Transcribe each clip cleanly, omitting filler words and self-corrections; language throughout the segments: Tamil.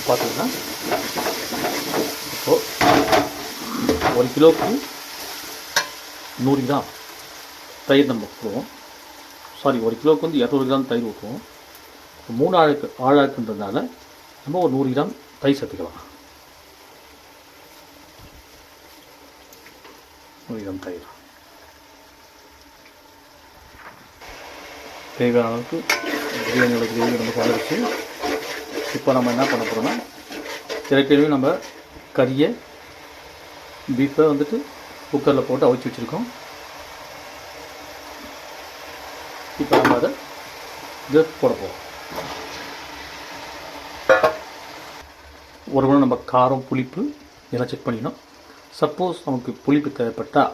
பார்த்தீங்கன்னா இப்போது 1 கிலோவுக்கு 100 கிராம் தயிர் நம்ம ஊற்றுவோம். சாரி, 1 கிலோவுக்கு வந்து 200 கிராம் தயிர் ஊற்றுவோம். 3 ஆழாக்குன்றதுனால நம்ம ஒரு 100 கிராம் தயிர் சேர்த்துக்கலாம். 100 கிராம் தயிர் தேவையான அளவுக்கு பிரியாணியோட கிரேவி நம்ம கலரிச்சு இப்போ நம்ம என்ன பண்ண போகிறோம்னா, ஏற்கனவே நம்ம கறியை பீஃபை வந்துட்டு குக்கரில் போட்டு அவிச்சு வச்சுருக்கோம். இப்போ நம்ம அதை இது போட போகிறோம். ஒரு நம்ம காரம் புளிப்பு இதெல்லாம் செக் பண்ணிக்கணும். சப்போஸ் நமக்கு புளிப்பு தேவைப்பட்டால்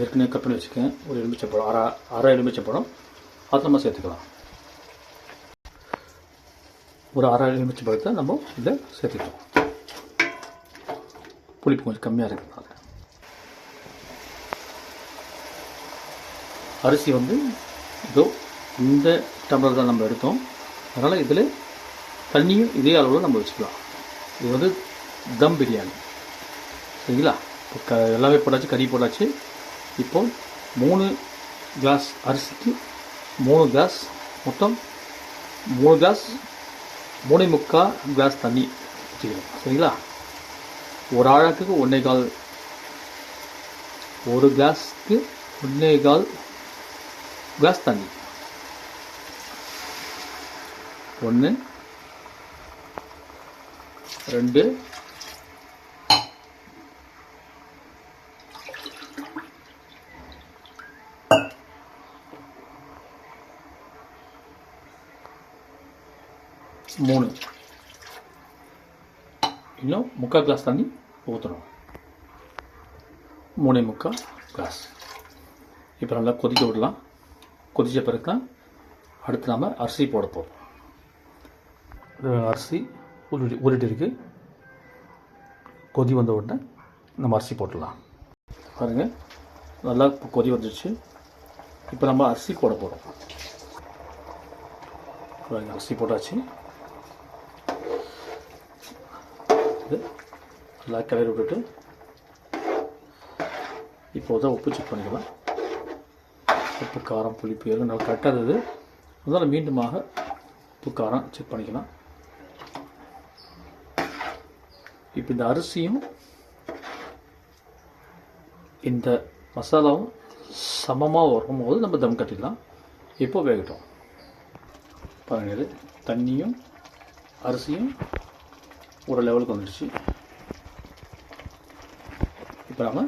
ஏற்கனவே கட் பண்ணி வச்சுக்கேன், ஒரு எலுமிச்சைப்பழம், அரை எலுமிச்சைப்பழம் அதை நம்ம சேர்த்துக்கலாம். ஒரு அரை எலுமிச்சைப்பழத்தை நம்ம இதை சேர்த்துக்கலாம். புளிப்பு கொஞ்சம் கம்மியாக இருக்கிறதுனால. அரிசி வந்து இதோ இந்த டம்ளர் தான் நம்ம எடுத்தோம். அதனால் இதில் தண்ணியும் இதே அளவில் நம்ம வச்சுக்கலாம். இது வந்து தம் பிரியாணி, சரிங்களா? இப்போ எல்லாமே போட்டாச்சு, கறி போட்டாச்சு. இப்போது 3 கிளாஸ் அரிசிக்கு 3 கிளாஸ், மொத்தம் 3 கிளாஸ் 3.25 கிளாஸ் தண்ணி ஊற்றிக்கணும், சரிங்களா? ஒரு ஆழத்துக்கு 1.25, ஒரு கிளாஸ்க்கு 1.25 கிளாஸ் தண்ணி. 1 2 3, இன்னும் 3/4 கிளாஸ் தண்ணி ஊற்றணும். 3.25 கிளாஸ். இப்போ நல்லா கொதிக்க விடலாம். கொதித்த பிறகு தான் அடுத்து நாம் அரிசி போட போகிறோம். அரிசி ஊறிட்டு இருக்கு. கொதி வந்த உடனே நம்ம அரிசி போட்டுடலாம். பாருங்கள், நல்லா கொதி வந்துடுச்சு. இப்போ நம்ம அரிசி போட போகிறோம். அரிசி போட்டாச்சு. இது நல்லா கிளறி விட்டுட்டு இப்போதான் உப்பு செக் பண்ணிக்கலாம். உப்பு, காரம், புளிப்பு எல்லாம் நல்லா கரெக்டாக இருந்தது. அதனால் மீண்டுமாக உப்பு, காரம் செக் பண்ணிக்கலாம். இப்போ இந்த அரிசியும் இந்த மசாலாவும் சமமாக வரும்போது நம்ம தம் கட்டிக்கலாம். இப்போ வேகட்டும். பாருங்கள், தண்ணியும் அரிசியும் ஒரு லெவலுக்கு வந்துடுச்சு. இப்போ நம்ம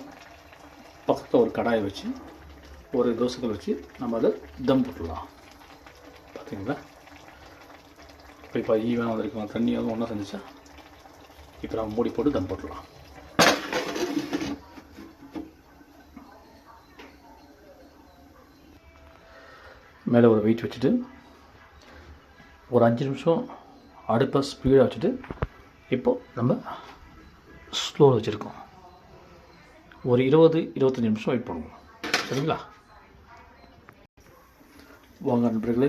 பக்கத்தில் ஒரு கடாயை வச்சு ஒரு தோசைகள் வச்சு நம்ம அதை தம் போட்டுடலாம். பார்த்தீங்களா? இப்போ ஈவனாக வந்திருக்கலாம். தண்ணி அதுவும் ஒன்றா செஞ்சிச்சா. இப்போ நம்ம மூடி போட்டு தம் போட்டுடலாம். மேலே ஒரு வெயிட் வச்சுட்டு ஒரு 5 நிமிஷம் அடுப்பை ஸ்பீடாக வச்சுட்டு இப்போது நம்ம ஸ்லோவில் வச்சுருக்கோம். ஒரு 20-25 நிமிஷம் வெயிட் பண்ணுவோம், சரிங்களா? வாங்க நண்பர்களே,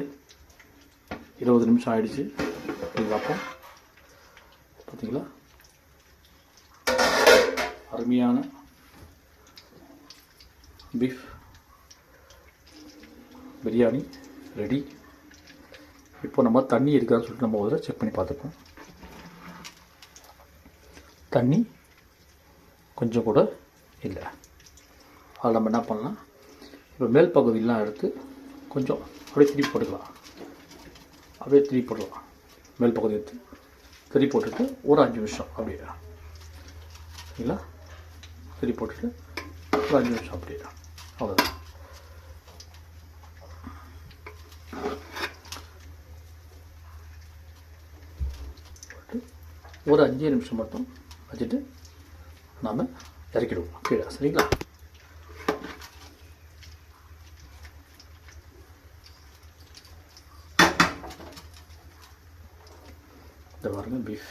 20 நிமிஷம் ஆகிடுச்சு. இது பார்ப்போம். பார்த்தீங்களா, அருமையான பீஃப் பிரியாணி ரெடி. இப்போ நம்ம தண்ணி இருக்கான்னு சொல்லிட்டு நம்ம ஒரு செக் பண்ணி பார்த்துப்போம். தண்ணி கொஞ்சம் கூட இல்லை. அதில் நம்ம என்ன பண்ணலாம், இப்போ மேல் பகுதியெலாம் எடுத்து கொஞ்சம் அப்படியே திருப்பி போட்டுக்கலாம். அப்படியே திருப்பி போடலாம். மேல் பகுதி எடுத்து திருப்பி போட்டுட்டு ஒரு 5 நிமிஷம் அப்படியே, சரிங்களா? திருப்பி போட்டுட்டு ஒரு 5 நிமிஷம் அப்படியே, அவ்வளோதான். ஒரு 5 நிமிஷம் மட்டும் வச்சுட்டு நாம் இறக்கிடுவோம் கீழே, சரிங்களா? இந்த பாருங்கள், பீஃப்